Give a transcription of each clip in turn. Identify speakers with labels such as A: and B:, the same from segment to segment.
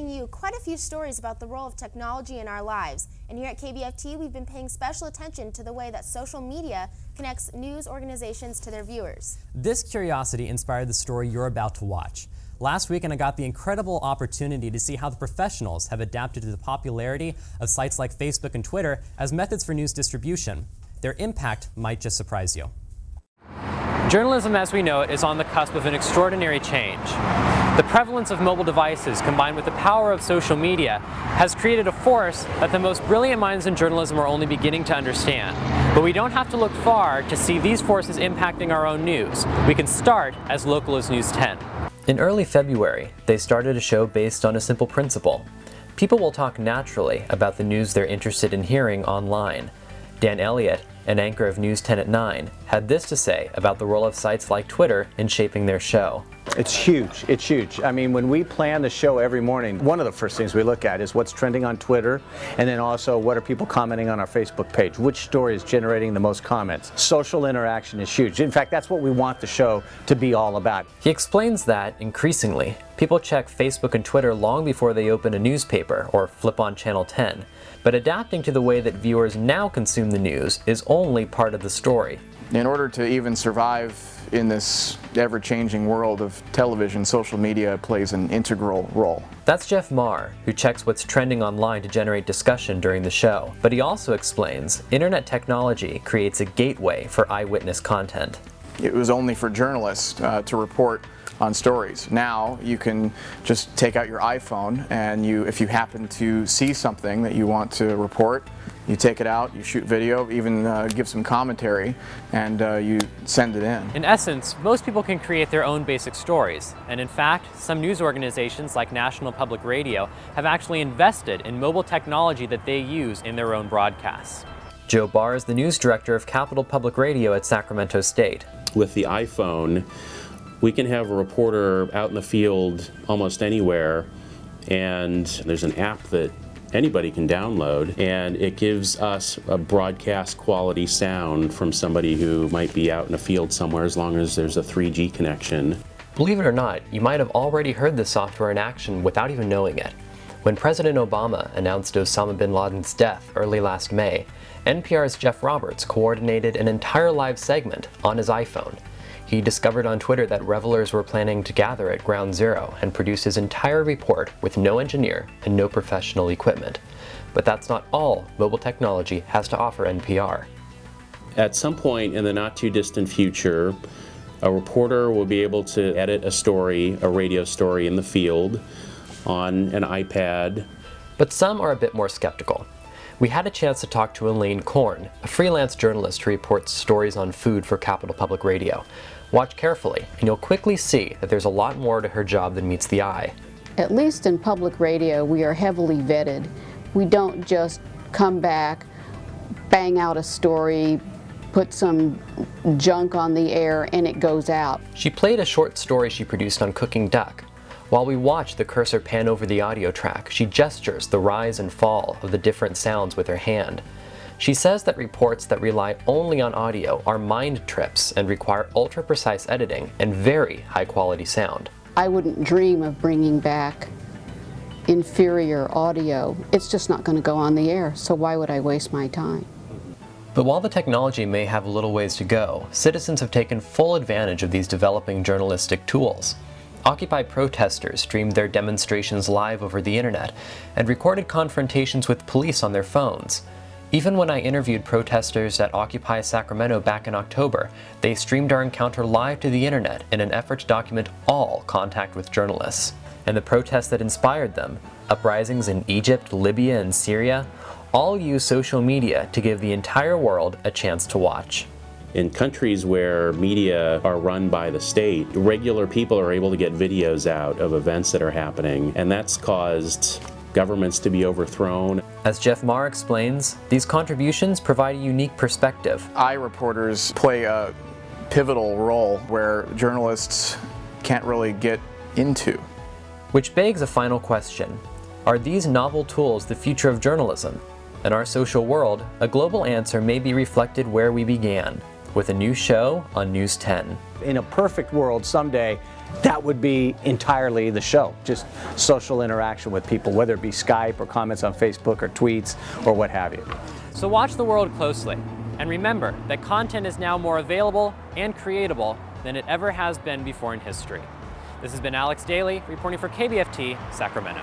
A: bringing you quite a few stories about the role of technology in our lives. And here at KBFT, we've been paying special attention to the way that social media connects news organizations to their viewers.
B: This curiosity inspired the story you're about to watch. Last weekend, I got the incredible opportunity to see how the professionals have adapted to the popularity of sites like Facebook and Twitter as methods for news distribution. Their impact might just surprise you. Journalism as we know it is on the cusp of an extraordinary change. The prevalence of mobile devices combined with the power of social media has created a force that the most brilliant minds in journalism are only beginning to understand. But we don't have to look far to see these forces impacting our own news. We can start as local as News 10. In early February, they started a show based on a simple principle. People will talk naturally about the news they're interested in hearing online. Dan Elliott, an anchor of News 10 at 9, had this to say about the role of sites like Twitter in shaping their show.
C: It's huge. It's huge. I mean, when we plan the show every morning, one of the first things we look at is what's trending on Twitter, and then also what are people commenting on our Facebook page. Which story is generating the most comments? Social interaction is huge. In fact, that's what we want the show to be all about.
B: He explains that, increasingly, people check Facebook and Twitter long before they open a newspaper or flip on Channel 10. But adapting to the way that viewers now consume the news is only part of the story.
D: In order to even survive in this ever-changing world of television, social media plays an integral role.
B: That's Jeff Maher, who checks what's trending online to generate discussion during the show. But he also explains internet technology creates a gateway for eyewitness content.
D: It was only for journalists to report on stories. Now you can just take out your iPhone and if you happen to see something that you want to report, you take it out, you shoot video, even give some commentary, and you send it in.
B: In essence, most people can create their own basic stories. And in fact, some news organizations like National Public Radio have actually invested in mobile technology that they use in their own broadcasts. Joe Barr is the news director of Capital Public Radio at Sacramento State.
E: With the iPhone, we can have a reporter out in the field almost anywhere, and there's an app that anybody can download, and it gives us a broadcast quality sound from somebody who might be out in a field somewhere, as long as there's a 3G connection.
B: Believe it or not, you might have already heard this software in action without even knowing it. When President Obama announced Osama bin Laden's death early last May, NPR's Jeff Roberts coordinated an entire live segment on his iPhone. He discovered on Twitter that revelers were planning to gather at Ground Zero and produced his entire report with no engineer and no professional equipment. But that's not all mobile technology has to offer NPR.
E: At some point in the not too distant future, a reporter will be able to edit a story, a radio story in the field, on an iPad.
B: But some are a bit more skeptical. We had a chance to talk to Elaine Corne, a freelance journalist who reports stories on food for Capital Public Radio. Watch carefully, and you'll quickly see that there's a lot more to her job than meets the eye.
F: At least in public radio, we are heavily vetted. We don't just come back, bang out a story, put some junk on the air, and it goes out.
B: She played a short story she produced on cooking duck. While we watch the cursor pan over the audio track, she gestures the rise and fall of the different sounds with her hand. She says that reports that rely only on audio are mind trips and require ultra-precise editing and very high-quality sound.
F: I wouldn't dream of bringing back inferior audio. It's just not going to go on the air, so why would I waste my time?
B: But while the technology may have a little ways to go, citizens have taken full advantage of these developing journalistic tools. Occupy protesters streamed their demonstrations live over the internet and recorded confrontations with police on their phones. Even when I interviewed protesters at Occupy Sacramento back in October, they streamed our encounter live to the internet in an effort to document all contact with journalists. And the protests that inspired them, uprisings in Egypt, Libya, and Syria, all use social media to give the entire world a chance to watch.
E: In countries where media are run by the state, regular people are able to get videos out of events that are happening, and that's caused governments to be overthrown.
B: As Jeff Maher explains, these contributions provide a unique perspective.
D: Reporters play a pivotal role where journalists can't really get into.
B: Which begs a final question. Are these novel tools the future of journalism? In our social world, a global answer may be reflected where we began,
G: with a new show on News 10.
C: In a perfect world, someday, that would be entirely the show, just social interaction with people, whether it be Skype or comments on Facebook or tweets or what have you.
B: So watch the world closely, and remember that content is now more available and creatable than it ever has been before in history. This has been Alex Daly reporting for KBFT, Sacramento.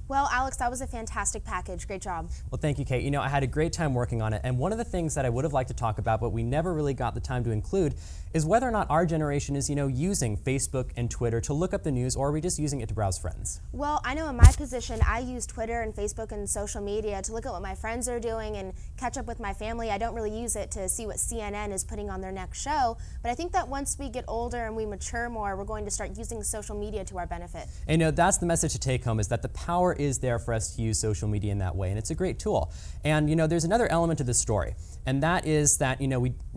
A: Well, Alex, that was a fantastic package. Great job.
B: Well, thank you, Kate. You know, I had a great time working on it, and one of the things that I would have liked to talk about, but we never really got the time to include, is whether or not our generation is, using Facebook and Twitter to look up the news, or are we just using it to browse friends?
A: Well, I know in my position, I use Twitter and Facebook and social media to look at what my friends are doing and catch up with my family. I don't really use it to see what CNN is putting on their next show, but I think that once we get older and we mature more, we're going to start using social media to our benefit.
B: And that's the message to take home, is that the power is there for us to use social media in that way, and it's a great tool. And there's another element to this story, and that is that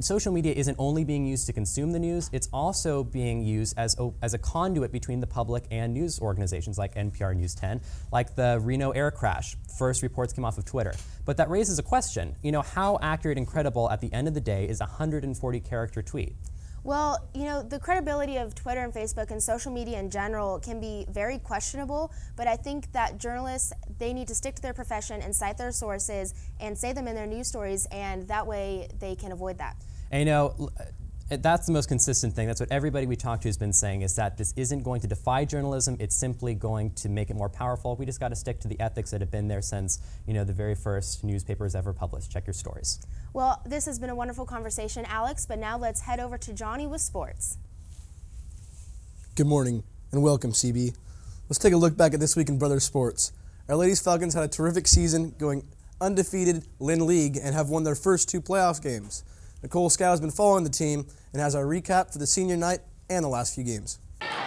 B: social media isn't only being used to consume the news, it's also being used as a conduit between the public and news organizations like NPR News 10, like the Reno air crash. First reports came off of Twitter. But that raises a question, how accurate and credible at the end of the day is a 140-character tweet?
A: Well, the credibility of Twitter and Facebook and social media in general can be very questionable, but I think that journalists, they need to stick to their profession and cite their sources and say them in their news stories, and that way they can avoid that.
B: And that's the most consistent thing. That's what everybody we talk to has been saying, is that this isn't going to defy journalism, it's simply going to make it more powerful. We just got to stick to the ethics that have been there since, the very first newspapers ever published. Check your stories.
A: Well, this has been a wonderful conversation, Alex, but now let's head over to Johnny with sports.
H: Good morning and welcome, CB. Let's take a look back at this week in Brothers Sports. Our ladies Falcons had a terrific season, going undefeated Lynn League, and have won their first 2 playoff games. Nicole Scow has been following the team and has our recap for the senior night and the last few games.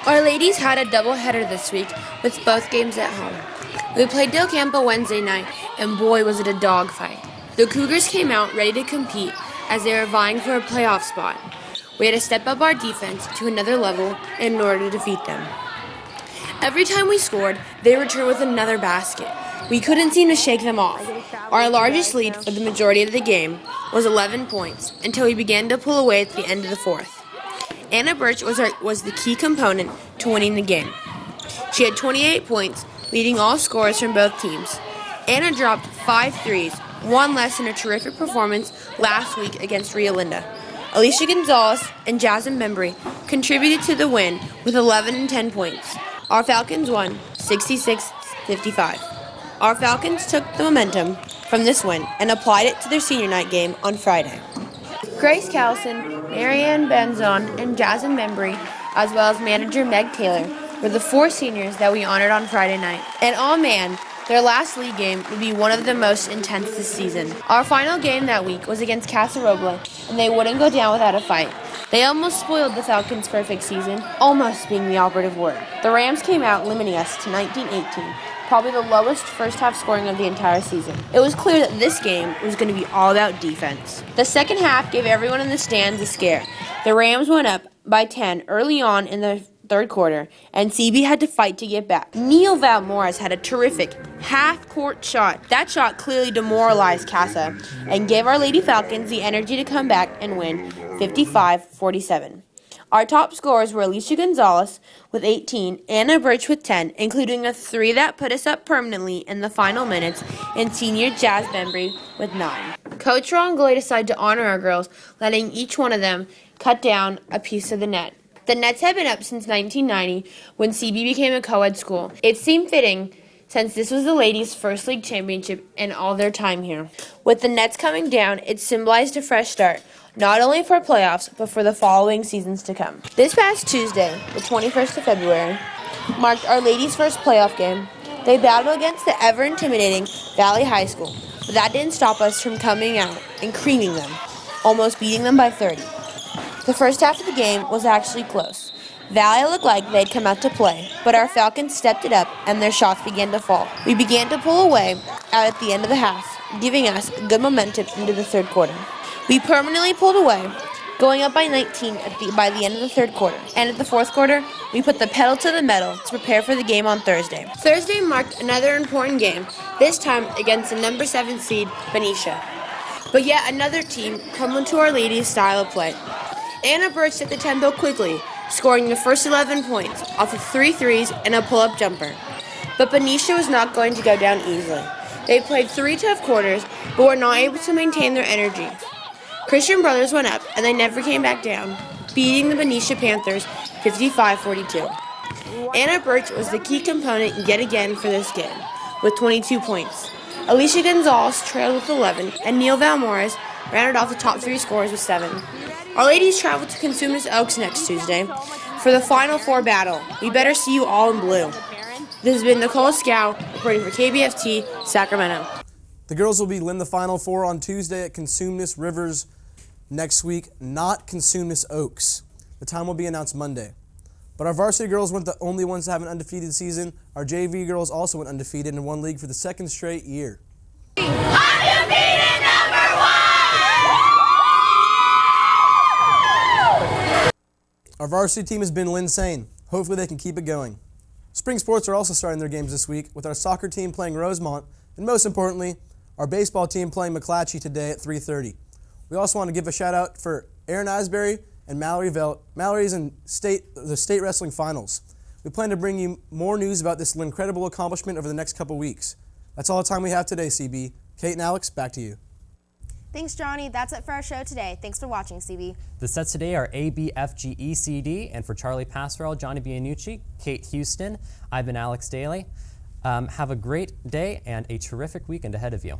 I: Our ladies had a doubleheader this week with both games at home. We played Del Campo Wednesday night, and boy was it a dogfight. The Cougars came out ready to compete as they were vying for a playoff spot. We had to step up our defense to another level in order to defeat them. Every time we scored, they returned with another basket. We couldn't seem to shake them off. Our largest lead for the majority of the game was 11 points until we began to pull away at the end of the fourth. Anna Birch was the key component to winning the game. She had 28 points, leading all scorers from both teams. Anna dropped 5 threes, one less than a terrific performance last week against Rio Linda. Alicia Gonzalez and Jasmine Bembry contributed to the win with 11 and 10 points. Our Falcons won 66-55. Our Falcons took the momentum from this win and applied it to their senior night game on Friday. Grace Callison, Marianne Benzon, and Jasmine Bembry, as well as manager Meg Taylor, were the 4 seniors that we honored on Friday night. And oh man, their last league game would be one of the most intense this season. Our final game that week was against Casa Roble, and they wouldn't go down without a fight. They almost spoiled the Falcons' perfect season, almost being the operative word. The Rams came out limiting us to 19-18, probably the lowest first-half scoring of the entire season. It was clear that this game was going to be all about defense. The second half gave everyone in the stands a scare. The Rams went up by 10 early on in the third quarter, and CB had to fight to get back. Neil Valmores had a terrific half-court shot. That shot clearly demoralized Casa and gave our Lady Falcons the energy to come back and win 55-47. Our top scorers were Alicia Gonzalez with 18, Anna Birch with 10, including a 3 that put us up permanently in the final minutes, and senior Jazz Bembry with 9. Coach Ron Goy decided to honor our girls, letting each one of them cut down a piece of the net. The Nets have been up since 1990, when CB became a co-ed school. It seemed fitting, since this was the ladies' first league championship in all their time here. With the Nets coming down, it symbolized a fresh start, not only for playoffs, but for the following seasons to come. This past Tuesday, the 21st of February, marked our ladies' first playoff game. They battled against the ever-intimidating Valley High School, but that didn't stop us from coming out and creaming them, almost beating them by 30. The first half of the game was actually close. Valley looked like they'd come out to play, but our Falcons stepped it up and their shots began to fall. We began to pull away out at the end of the half, giving us good momentum into the third quarter. We permanently pulled away, going up by 19 by the end of the third quarter. And at the fourth quarter, we put the pedal to the metal to prepare for the game on Thursday. Thursday marked another important game, this time against the number 7 seed, Benicia. But yet another team crumbled to Our Lady's style of play. Anna Birch set the tempo quickly, scoring the first 11 points off of 3 threes and a pull-up jumper. But Benicia was not going to go down easily. They played 3 tough quarters, but were not able to maintain their energy. Christian Brothers went up, and they never came back down, beating the Benicia Panthers 55-42. Anna Birch was the key component yet again for this game, with 22 points. Alicia Gonzalez trailed with 11, and Neil Valmores rounded off the top 3 scorers with 7. Our Ladies travel to Cosumnes Oaks next Tuesday for the Final Four battle. We better see you all in blue. This has been Nicole Scow reporting for KBFT, Sacramento.
H: The girls will be in the Final Four on Tuesday at Cosumnes Rivers next week, not Cosumnes Oaks. The time will be announced Monday. But our varsity girls weren't the only ones to have an undefeated season. Our JV girls also went undefeated and won league for the 2nd straight year.
J: Undefeated number 1!
H: Our varsity team has been insane. Hopefully they can keep it going. Spring sports are also starting their games this week, with our soccer team playing Rosemont, and most importantly, our baseball team playing McClatchy today at 3:30. We also want to give a shout out for Aaron Asbury and Mallory Velt. Mallory's in the state wrestling finals. We plan to bring you more news about this incredible accomplishment over the next couple weeks. That's all the time we have today, CB. Kate and Alex, back to you.
A: Thanks, Johnny. That's it for our show today. Thanks for watching, CB.
B: The sets today are A, B, F, G, E, C, D, and for Charlie Passerell, Johnny Bianucci, Kate Houston, I've been Alex Daly. Have a great day and a terrific weekend ahead of you.